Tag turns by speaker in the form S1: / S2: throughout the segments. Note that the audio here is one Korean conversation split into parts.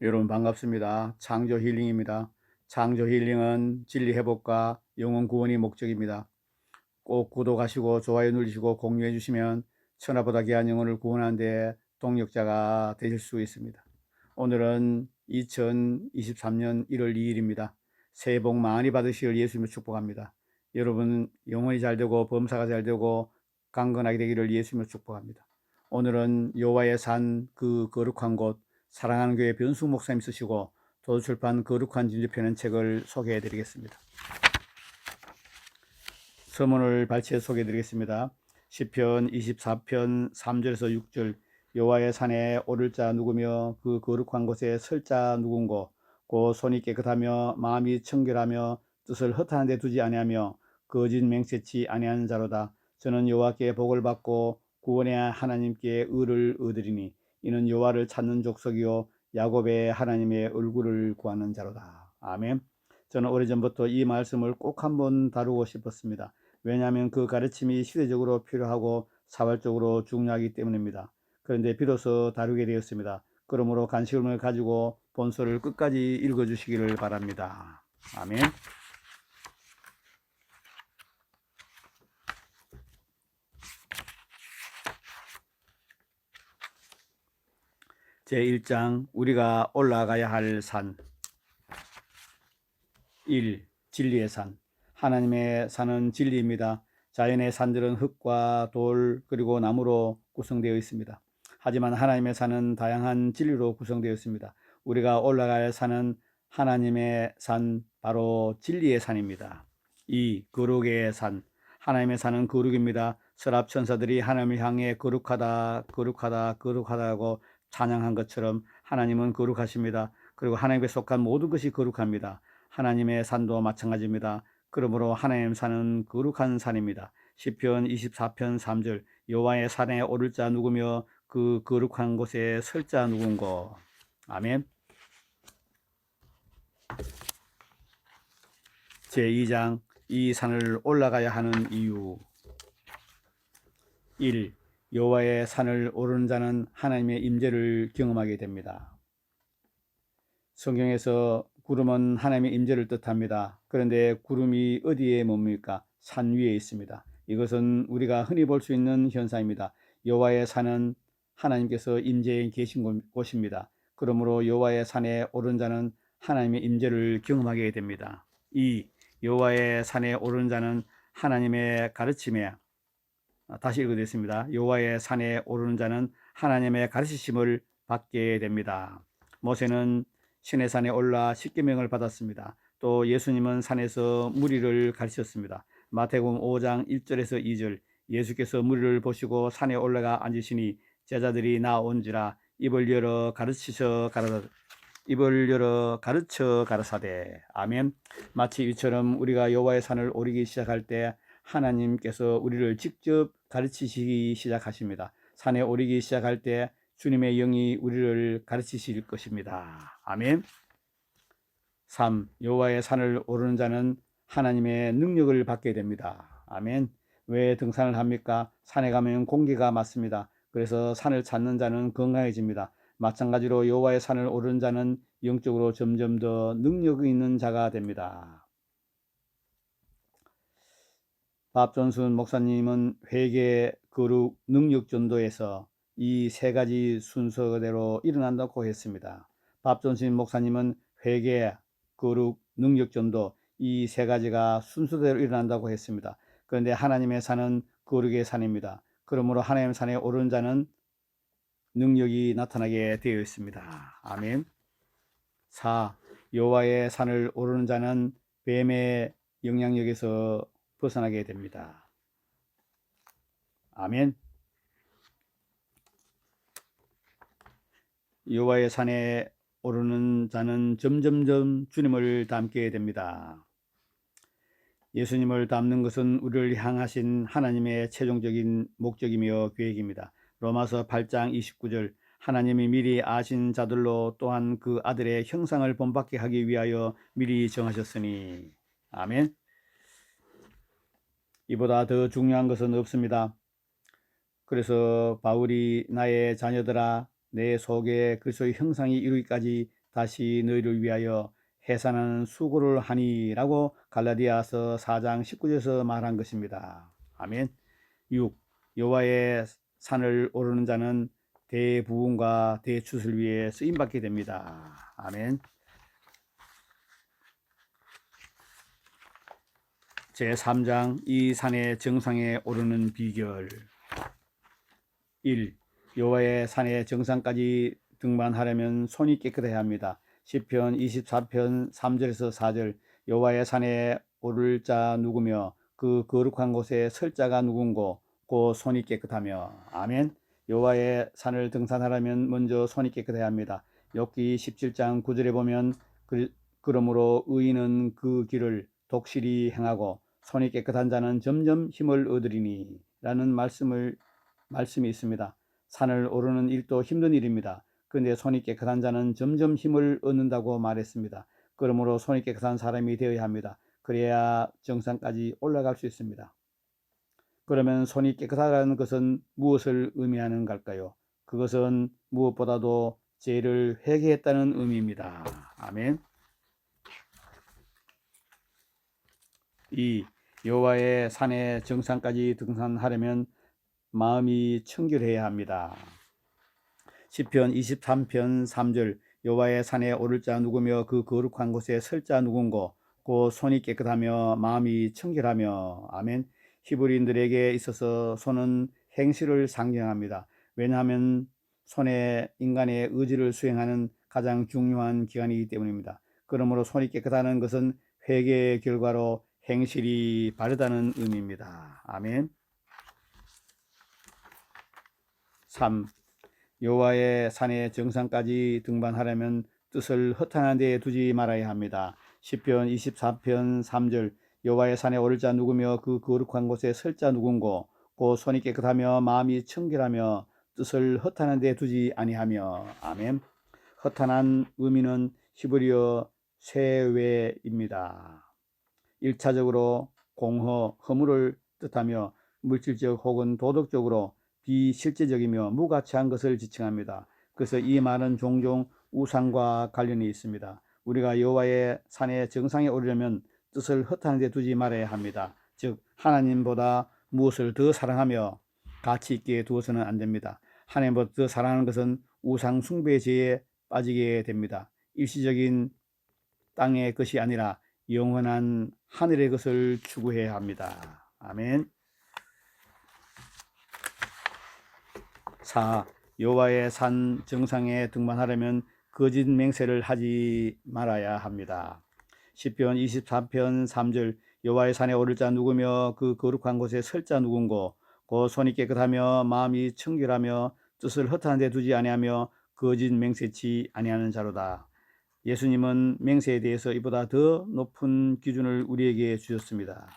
S1: 여러분 반갑습니다. 창조 힐링입니다. 창조 힐링은 진리 회복과 영혼 구원이 목적입니다. 꼭 구독하시고 좋아요 누르시고 공유해 주시면 천하보다 귀한 영혼을 구원하는 데 동력자가 되실 수 있습니다. 오늘은 2023년 1월 2일입니다. 새해 복 많이 받으시길 예수님을 축복합니다. 여러분 영혼이 잘 되고 범사가 잘 되고 강건하게 되기를 예수님을 축복합니다. 오늘은 여호와의 산 그 거룩한 곳 사랑하는 교회 변수 목사님 쓰시고 도서출판 거룩한 진주편은 책을 소개해 드리겠습니다. 서문을 발췌 소개해 드리겠습니다. 시편 24편 3절에서 6절 여호와의 산에 오를 자 누구며 그 거룩한 곳에 설 자 누군고 곧 손이 깨끗하며 마음이 청결하며 뜻을 허탄한 데 두지 아니하며 거짓 맹세치 아니하는 자로다. 저는 여호와께 복을 받고 구원의 하나님께 의를 얻으리니 이는 여호와를 찾는 족속이요 야곱의 하나님의 얼굴을 구하는 자로다. 아멘. 저는 오래전부터 이 말씀을 꼭 한번 다루고 싶었습니다. 왜냐하면 그 가르침이 시대적으로 필요하고 사활적으로 중요하기 때문입니다. 그런데 비로소 다루게 되었습니다. 그러므로 관심을 가지고 본서를 끝까지 읽어주시기를 바랍니다. 아멘. 제1장 우리가 올라가야 할 산. 1. 진리의 산. 하나님의 산은 진리입니다. 자연의 산들은 흙과 돌 그리고 나무로 구성되어 있습니다. 하지만 하나님의 산은 다양한 진리로 구성되어 있습니다. 우리가 올라갈 산은 하나님의 산, 바로 진리의 산입니다. 2. 거룩의 산. 하나님의 산은 거룩입니다. 서랍 천사들이 하나님을 향해 거룩하다 거룩하다 거룩하다고 찬양한 것처럼 하나님은 거룩하십니다. 그리고 하나님께 속한 모든 것이 거룩합니다. 하나님의 산도 마찬가지입니다. 그러므로 하나님 산은 거룩한 산입니다. 시편 24편 3절 여호와의 산에 오를 자 누구며 그 거룩한 곳에 설 자 누군고. 아멘. 제2장 이 산을 올라가야 하는 이유. 1. 여호와의 산을 오르는 자는 하나님의 임재를 경험하게 됩니다. 성경에서 구름은 하나님의 임재를 뜻합니다. 그런데 구름이 어디에 뭡니까? 산 위에 있습니다. 이것은 우리가 흔히 볼 수 있는 현상입니다. 여호와의 산은 하나님께서 임재해 계신 곳입니다. 그러므로 여호와의 산에 오른 자는 하나님의 임재를 경험하게 됩니다. 2. 여호와의 산에 오른 자는 하나님의 가르침에, 다시 읽어드리겠습니다. 여호와의 산에 오르는 자는 하나님의 가르치심을 받게 됩니다. 모세는 시내 산에 올라 십계명을 받았습니다. 또 예수님은 산에서 무리를 가르쳤습니다. 마태복음 5장 1절에서 2절 예수께서 무리를 보시고 산에 올라가 앉으시니 제자들이 나온지라 입을 열어 가르쳐 가라사대. 아멘. 마치 이처럼 우리가 여호와의 산을 오르기 시작할 때 하나님께서 우리를 직접 가르치시기 시작하십니다. 산에 오르기 시작할 때 주님의 영이 우리를 가르치실 것입니다. 아멘. 3. 여호와의 산을 오르는 자는 하나님의 능력을 받게 됩니다. 아멘. 왜 등산을 합니까? 산에 가면 공기가 맑습니다. 그래서 산을 찾는 자는 건강해집니다. 마찬가지로 여호와의 산을 오르는 자는 영적으로 점점 더 능력 있는 자가 됩니다. 밥존순 목사님은 회개, 거룩, 능력 전도에서 이 세 가지 순서대로 일어난다고 했습니다. 밥존순 목사님은 회개, 거룩, 능력 전도 이 세 가지가 순서대로 일어난다고 했습니다. 그런데 하나님의 산은 거룩의 산입니다. 그러므로 하나님의 산에 오른 자는 능력이 나타나게 되어 있습니다. 아멘. 4. 여호와의 산을 오르는 자는 뱀의 영향력에서 벗어나게 됩니다. 아멘. 여호와의 산에 오르는 자는 점점점 주님을 닮게 됩니다. 예수님을 닮는 것은 우리를 향하신 하나님의 최종적인 목적이며 계획입니다. 로마서 8장 29절 하나님이 미리 아신 자들로 또한 그 아들의 형상을 본받게 하기 위하여 미리 정하셨으니. 아멘. 이보다 더 중요한 것은 없습니다. 그래서 바울이 나의 자녀들아 내 속에 그리스도의 형상이 이루기까지 다시 너희를 위하여 해산하는 수고를 하니라고 갈라디아서 4장 19절에서 말한 것입니다. 아멘. 6. 여호와의 산을 오르는 자는 대부흥과 대추수를 위해 쓰임받게 됩니다. 아멘. 제3장 이 산의 정상에 오르는 비결. 1. 여호와의 산의 정상까지 등반하려면 손이 깨끗해야 합니다. 시편 24편 3절에서 4절 여호와의 산에 오를 자 누구며 그 거룩한 곳에 설 자가 누군고 곧 손이 깨끗하며. 아멘. 여호와의 산을 등산하려면 먼저 손이 깨끗해야 합니다. 욥기 17장 9절에 보면 그러므로 의인은 그 길을 독실히 행하고 손이 깨끗한 자는 점점 힘을 얻으리니 라는 말씀이 있습니다. 산을 오르는 일도 힘든 일입니다. 그런데 손이 깨끗한 자는 점점 힘을 얻는다고 말했습니다. 그러므로 손이 깨끗한 사람이 되어야 합니다. 그래야 정상까지 올라갈 수 있습니다. 그러면 손이 깨끗하다는 것은 무엇을 의미하는 걸까요? 그것은 무엇보다도 죄를 회개했다는 의미입니다. 아멘. 2. 여호와의 산의 정상까지 등산하려면 마음이 청결해야 합니다. 시편 23편 3절 여호와의 산에 오를 자 누구며 그 거룩한 곳에 설 자 누군고 곧 손이 깨끗하며 마음이 청결하며. 아멘. 히브리인들에게 있어서 손은 행실을 상징합니다. 왜냐하면 손에 인간의 의지를 수행하는 가장 중요한 기관이기 때문입니다. 그러므로 손이 깨끗하는 것은 회개의 결과로 행실이 바르다는 의미입니다. 아멘. 3. 여호와의 산의 정상까지 등반하려면 뜻을 허탄한 데에 두지 말아야 합니다. 시편 24편 3절 여호와의 산에 오를 자 누구며 그 거룩한 곳에 설 자 누군고 곧 손이 깨끗하며 마음이 청결하며 뜻을 허탄한 데에 두지 아니하며. 아멘. 허탄한 의미는 히브리어 쇠외입니다. 1차적으로 공허, 허물을 뜻하며 물질적 혹은 도덕적으로 비실제적이며 무가치한 것을 지칭합니다. 그래서 이 말은 종종 우상과 관련이 있습니다. 우리가 여호와의 산의 정상에 오르려면 뜻을 허탄한 데 두지 말아야 합니다. 즉 하나님보다 무엇을 더 사랑하며 가치 있게 두어서는 안 됩니다. 하나님보다 더 사랑하는 것은 우상 숭배의 죄에 빠지게 됩니다. 일시적인 땅의 것이 아니라 영원한 하늘의 것을 추구해야 합니다. 아멘. 4. 여호와의 산 정상에 등반하려면 거짓 맹세를 하지 말아야 합니다. 시편 24편 3절 여호와의 산에 오를 자 누구며 그 거룩한 곳에 설 자 누군고 곧 손이 깨끗하며 마음이 청결하며 뜻을 허탄한 데 두지 아니하며 거짓 맹세치 아니하는 자로다. 예수님은 맹세에 대해서 이보다 더 높은 기준을 우리에게 주셨습니다.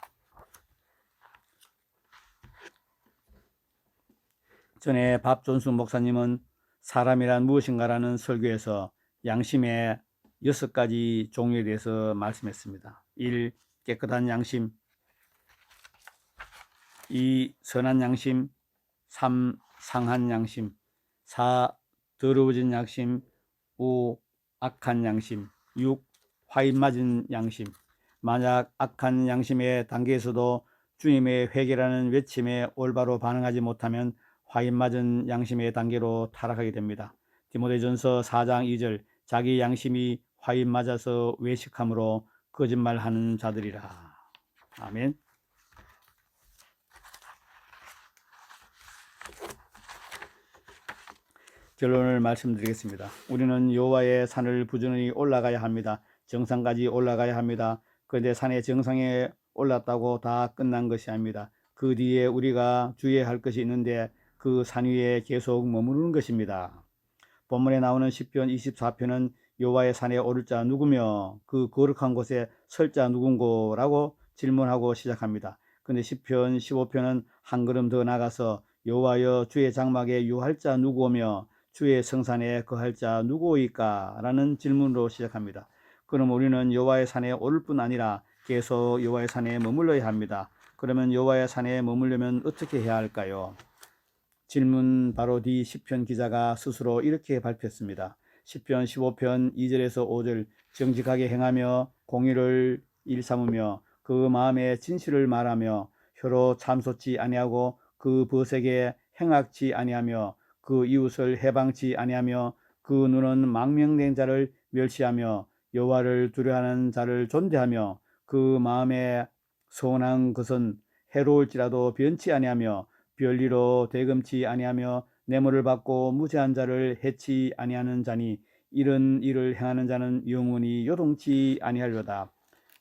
S1: 전에 밥존슨 목사님은 사람이란 무엇인가라는 설교에서 양심의 6가지 종류에 대해서 말씀했습니다. 1. 깨끗한 양심, 2. 선한 양심, 3. 상한 양심, 4. 더러워진 양심, 5. 악한 양심, 6. 화인 맞은 양심. 만약 악한 양심의 단계에서도 주님의 회개라는 외침에 올바로 반응하지 못하면 화인 맞은 양심의 단계로 타락하게 됩니다. 디모데전서 4장 2절 자기 양심이 화인 맞아서 외식함으로 거짓말하는 자들이라. 아멘. 결론을 말씀드리겠습니다. 우리는 여호와의 산을 부지런히 올라가야 합니다. 정상까지 올라가야 합니다. 그런데 산의 정상에 올랐다고 다 끝난 것이 아닙니다. 그 뒤에 우리가 주의해야 할 것이 있는데 그 산 위에 계속 머무르는 것입니다. 본문에 나오는 시편 24편은 여호와의 산에 오를 자 누구며 그 거룩한 곳에 설 자 누군고 라고 질문하고 시작합니다. 그런데 시편 15편은 한 걸음 더 나가서 여호와여 주의 장막에 유할 자 누구오며 주의 성산에 거할 자 누구이까 라는 질문으로 시작합니다. 그럼 우리는 여호와의 산에 오를 뿐 아니라 계속 여호와의 산에 머물러야 합니다. 그러면 여호와의 산에 머물려면 어떻게 해야 할까요? 질문 바로 뒤 시편 기자가 스스로 이렇게 발표했습니다. 시편 15편 2절에서 5절 정직하게 행하며 공의를 일삼으며 그 마음에 진실을 말하며 혀로 참소치 아니하고 그 벗에게 행악치 아니하며 그 이웃을 해방치 아니하며 그 눈은 망명된 자를 멸시하며 여호와를 두려워하는 자를 존대하며 그 마음에 선한 것은 해로울지라도 변치 아니하며 별리로 대금치 아니하며 뇌물을 받고 무죄한 자를 해치 아니하는 자니 이런 일을 행하는 자는 영원히 요동치 아니하리로다.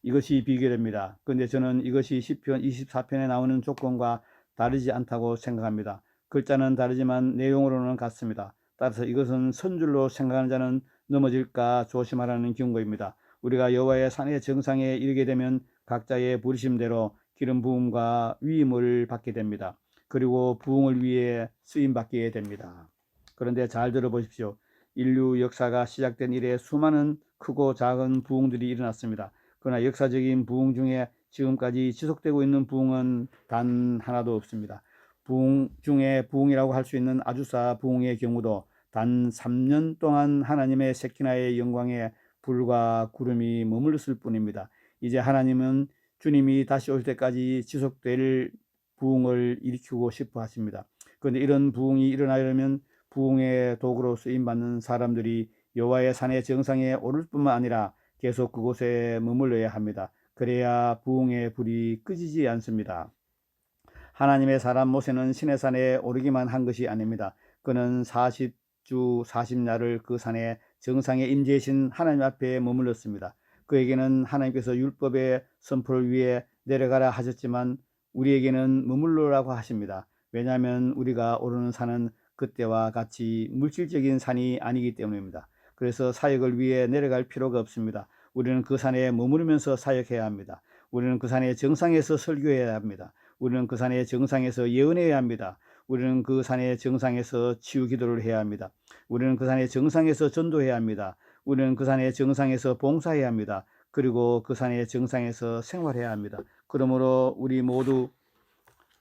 S1: 이것이 비결입니다. 그런데 저는 이것이 시편 24편에 나오는 조건과 다르지 않다고 생각합니다. 글자는 다르지만 내용으로는 같습니다. 따라서 이것은 선줄로 생각하는 자는 넘어질까 조심하라는 경고입니다. 우리가 여호와의 산의 정상에 이르게 되면 각자의 부르심대로 기름 부음과 위임을 받게 됩니다. 그리고 부흥을 위해 쓰임 받게 됩니다. 그런데 잘 들어보십시오. 인류 역사가 시작된 이래 수많은 크고 작은 부흥들이 일어났습니다. 그러나 역사적인 부흥 중에 지금까지 지속되고 있는 부흥은 단 하나도 없습니다. 부흥 중에 부흥이라고 할 수 있는 아주사 부흥의 경우도 단 3년 동안 하나님의 세키나의 영광에 불과 구름이 머물렀을 뿐입니다. 이제 하나님은 주님이 다시 올 때까지 지속될 부흥을 일으키고 싶어 하십니다. 그런데 이런 부흥이 일어나려면 부흥의 도구로 쓰임받는 사람들이 여호와의 산의 정상에 오를 뿐만 아니라 계속 그곳에 머물러야 합니다. 그래야 부흥의 불이 꺼지지 않습니다. 하나님의 사람 모세는 시내산에 오르기만 한 것이 아닙니다. 그는 40주 40야를 그 산의 정상에 임재하신 하나님 앞에 머물렀습니다. 그에게는 하나님께서 율법의 선포를 위해 내려가라 하셨지만 우리에게는 머물러라고 하십니다. 왜냐하면 우리가 오르는 산은 그때와 같이 물질적인 산이 아니기 때문입니다. 그래서 사역을 위해 내려갈 필요가 없습니다. 우리는 그 산에 머무르면서 사역해야 합니다. 우리는 그 산의 정상에서 설교해야 합니다. 우리는 그 산의 정상에서 예언해야 합니다. 우리는 그 산의 정상에서 치유 기도를 해야 합니다. 우리는 그 산의 정상에서 전도해야 합니다. 우리는 그 산의 정상에서 봉사해야 합니다. 그리고 그 산의 정상에서 생활해야 합니다. 그러므로 우리 모두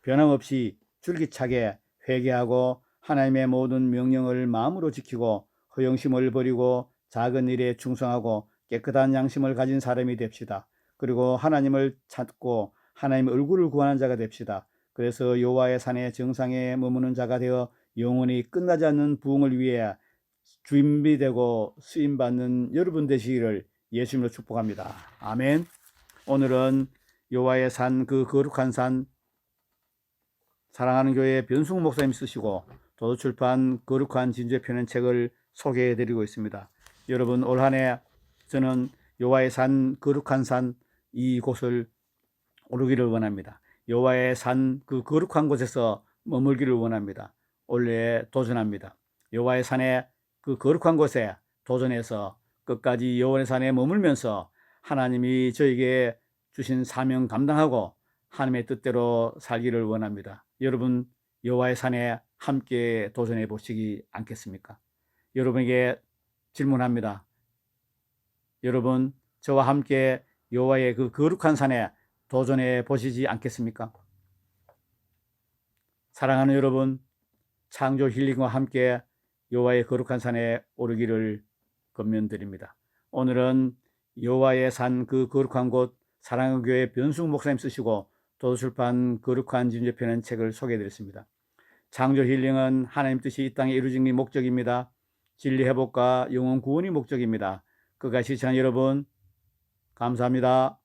S1: 변함없이 줄기차게 회개하고 하나님의 모든 명령을 마음으로 지키고 허영심을 버리고 작은 일에 충성하고 깨끗한 양심을 가진 사람이 됩시다. 그리고 하나님을 찾고 하나님의 얼굴을 구하는 자가 됩시다. 그래서 여호와의 산의 정상에 머무는 자가 되어 영원히 끝나지 않는 부흥을 위해 준비되고 쓰임받는 여러분 되시기를 예수님으로 축복합니다. 아멘. 오늘은 여호와의 산, 그 거룩한 산, 사랑하는 교회 변승우 목사님 쓰시고 도서출판 거룩한 진주에 펴낸 책을 소개해드리고 있습니다. 여러분, 올 한 해 저는 여호와의 산, 거룩한 산 이곳을 오르기를 원합니다. 여호와의 산, 그 거룩한 곳에서 머물기를 원합니다. 올해 도전합니다. 여호와의 산에, 그 거룩한 곳에 도전해서 끝까지 여호와의 산에 머물면서 하나님이 저에게 주신 사명 감당하고 하나님의 뜻대로 살기를 원합니다. 여러분, 여호와의 산에 함께 도전해 보시기 않겠습니까? 여러분에게 질문합니다. 여러분, 저와 함께 여호와의 그 거룩한 산에 도전해 보시지 않겠습니까? 사랑하는 여러분, 창조 힐링과 함께 여호와의 거룩한 산에 오르기를 권면드립니다. 오늘은 여호와의 산, 그 거룩한 곳, 사랑의 교회 변승우 목사님 쓰시고 도서출판 거룩한 진주에 펴낸 책을 소개해드렸습니다. 창조 힐링은 하나님 뜻이 이 땅에 이루어진 게 목적입니다. 진리 회복과 영혼 구원이 목적입니다. 끝까지 시청한 여러분 감사합니다.